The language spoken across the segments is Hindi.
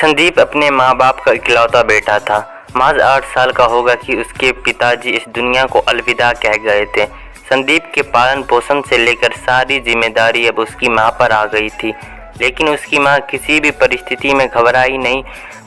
संदीप अपने माँ बाप का इकलौता बेटा था। महज 8 साल का होगा कि उसके पिताजी इस दुनिया को अलविदा कह गए थे। संदीप के पालन पोषण से लेकर सारी जिम्मेदारी अब उसकी माँ पर आ गई थी। लेकिन उसकी माँ किसी भी परिस्थिति में घबराई नहीं,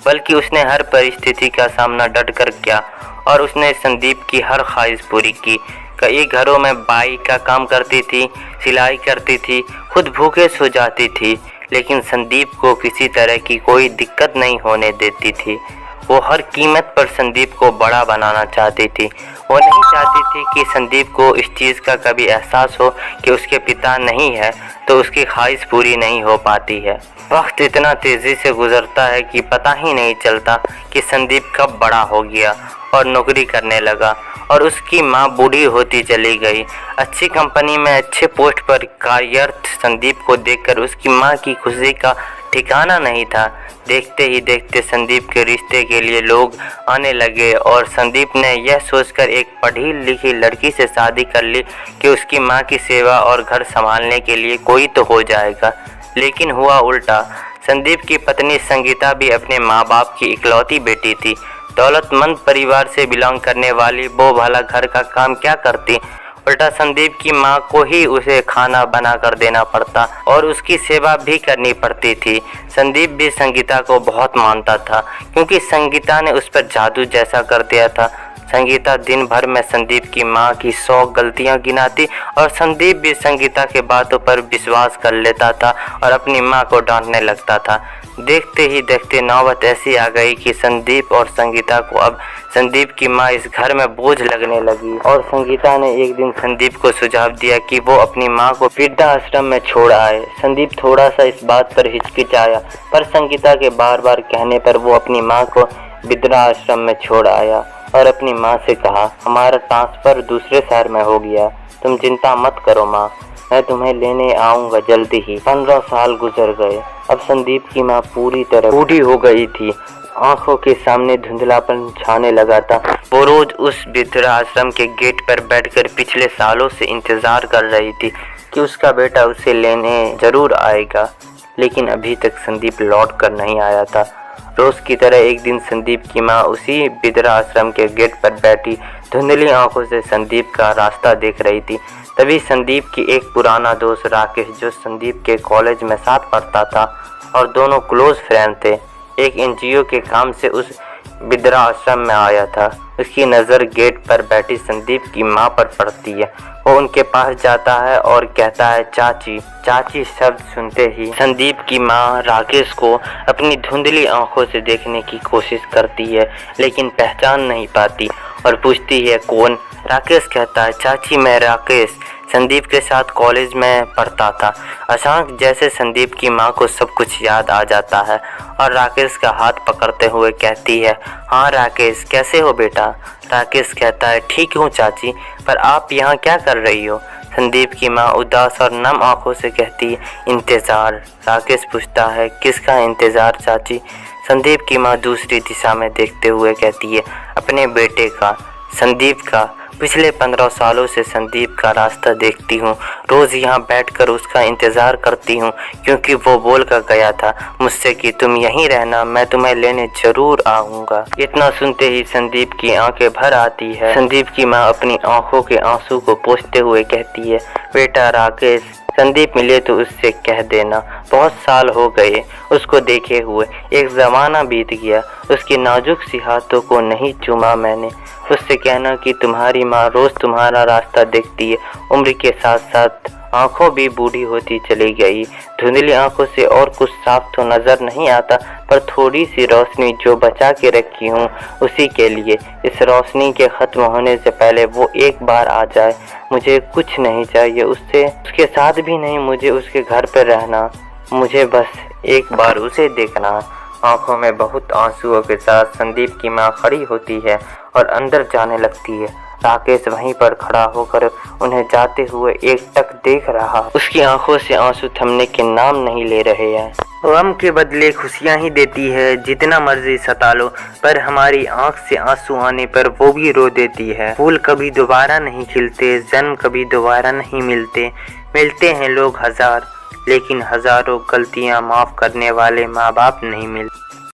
बल्कि उसने हर परिस्थिति का सामना डट कर किया और उसने संदीप की हर ख्वाहिश पूरी की। कई घरों में बाई का काम करती थी, सिलाई करती थी, खुद भूखे सो जाती थी, लेकिन संदीप को किसी तरह की कोई दिक्कत नहीं होने देती थी। वो हर कीमत पर संदीप को बड़ा बनाना चाहती थी। वो नहीं चाहती थी कि संदीप को इस चीज़ का कभी एहसास हो कि उसके पिता नहीं है तो उसकी ख्वाहिश पूरी नहीं हो पाती है। वक्त इतना तेज़ी से गुजरता है कि पता ही नहीं चलता कि संदीप कब बड़ा हो गया और नौकरी करने लगा और उसकी माँ बूढ़ी होती चली गई। अच्छी कंपनी में अच्छे पोस्ट पर कार्यरत संदीप को देखकर उसकी माँ की खुशी का ठिकाना नहीं था। देखते ही देखते संदीप के रिश्ते के लिए लोग आने लगे और संदीप ने यह सोचकर एक पढ़ी लिखी लड़की से शादी कर ली कि उसकी माँ की सेवा और घर संभालने के लिए कोई तो हो जाएगा। लेकिन हुआ उल्टा। संदीप की पत्नी संगीता भी अपने माँ बाप की इकलौती बेटी थी। दौलतमंद परिवार से बिलोंग करने वाली वो भला घर का काम क्या करती, उल्टा संदीप की माँ को ही उसे खाना बना कर देना पड़ता और उसकी सेवा भी करनी पड़ती थी। संदीप भी संगीता को बहुत मानता था क्योंकि संगीता ने उस पर जादू जैसा कर दिया था। संगीता दिन भर में संदीप की माँ की 100 गलतियाँ गिनाती और संदीप भी संगीता के बातों पर विश्वास कर लेता था और अपनी माँ को डांटने लगता था। देखते ही देखते नौबत ऐसी आ गई कि संदीप और संगीता को अब संदीप की माँ इस घर में बोझ लगने लगी और संगीता ने एक दिन संदीप को सुझाव दिया कि वो अपनी माँ को वृद्धा आश्रम में छोड़ आए। संदीप थोड़ा सा इस बात पर हिचकिचाया, पर संगीता के बार बार कहने पर वो अपनी माँ को वृद्धा आश्रम में छोड़ आया और अपनी माँ से कहा, हमारा ट्रांसफ़र दूसरे शहर में हो गया, तुम चिंता मत करो माँ, मैं तुम्हें लेने आऊँगा जल्दी ही। 15 साल गुजर गए। अब संदीप की माँ पूरी तरह बूढ़ी हो गई थी। आंखों के सामने धुंधलापन छाने लगा था। वो रोज उस वृद्धाश्रम के गेट पर बैठकर पिछले सालों से इंतजार कर रही थी कि उसका बेटा उसे लेने जरूर आएगा, लेकिन अभी तक संदीप लौट कर नहीं आया था। रोज की तरह एक दिन संदीप की माँ उसी वृद्धाश्रम के गेट पर बैठी धुंधली आंखों से संदीप का रास्ता देख रही थी। तभी संदीप की एक पुराना दोस्त राकेश, जो संदीप के कॉलेज में साथ पढ़ता था और दोनों क्लोज फ्रेंड थे, एक एनजीओ के काम से उस वृद्धाश्रम में आया था। उसकी नज़र गेट पर बैठी संदीप की माँ पर पड़ती है। वो उनके पास जाता है और कहता है, चाची। चाची शब्द सुनते ही संदीप की माँ राकेश को अपनी धुंधली आंखों से देखने की कोशिश करती है, लेकिन पहचान नहीं पाती और पूछती है, कौन? राकेश कहता है, चाची मैं राकेश, संदीप के साथ कॉलेज में पढ़ता था। अचानक जैसे संदीप की माँ को सब कुछ याद आ जाता है और राकेश का हाथ पकड़ते हुए कहती है, हाँ राकेश, कैसे हो बेटा? राकेश कहता है, ठीक हूँ चाची, पर आप यहाँ क्या कर रही हो? संदीप की माँ उदास और नम आंखों से कहती है, इंतज़ार। राकेश पूछता है, किसका इंतज़ार चाची? संदीप की माँ दूसरी दिशा में देखते हुए कहती है, अपने बेटे का, संदीप का। पिछले 15 सालों से संदीप का रास्ता देखती हूँ, रोज़ यहाँ बैठकर उसका इंतज़ार करती हूँ, क्योंकि वो बोल कर गया था मुझसे कि तुम यहीं रहना, मैं तुम्हें लेने ज़रूर आऊँगा। इतना सुनते ही संदीप की आंखें भर आती है। संदीप की माँ अपनी आंखों के आंसू को पोंछते हुए कहती है, बेटा राकेश, संदीप मिले तो उससे कह देना, बहुत साल हो गए उसको देखे हुए, एक ज़माना बीत गया, उसके नाजुक सी हाथों को नहीं चूमा मैंने। उससे कहना कि तुम्हारी माँ रोज़ तुम्हारा रास्ता देखती है। उम्र के साथ साथ आंखों भी बूढ़ी होती चली गई। धुंधली आंखों से और कुछ साफ तो नज़र नहीं आता, पर थोड़ी सी रोशनी जो बचा के रखी हूँ उसी के लिए। इस रोशनी के ख़त्म होने से पहले वो एक बार आ जाए। मुझे कुछ नहीं चाहिए उससे, उसके साथ भी नहीं, मुझे उसके घर पर रहना, मुझे बस एक बार उसे देखना। आंखों में बहुत आंसुओं के साथ संदीप की माँ खड़ी होती है और अंदर जाने लगती है। राकेश वहीं पर खड़ा होकर उन्हें जाते हुए एकटक देख रहा। उसकी आंखों से आंसू थमने के नाम नहीं ले रहे हैं। गम के बदले खुशियां ही देती है, जितना मर्जी सता लो, पर हमारी आंख से आंसू आने पर वो भी रो देती है। फूल कभी दोबारा नहीं खिलते, जन्म कभी दोबारा नहीं मिलते, मिलते हैं लोग हजार, लेकिन हजारों गलतियां माफ करने वाले माँ बाप नहीं मिलते।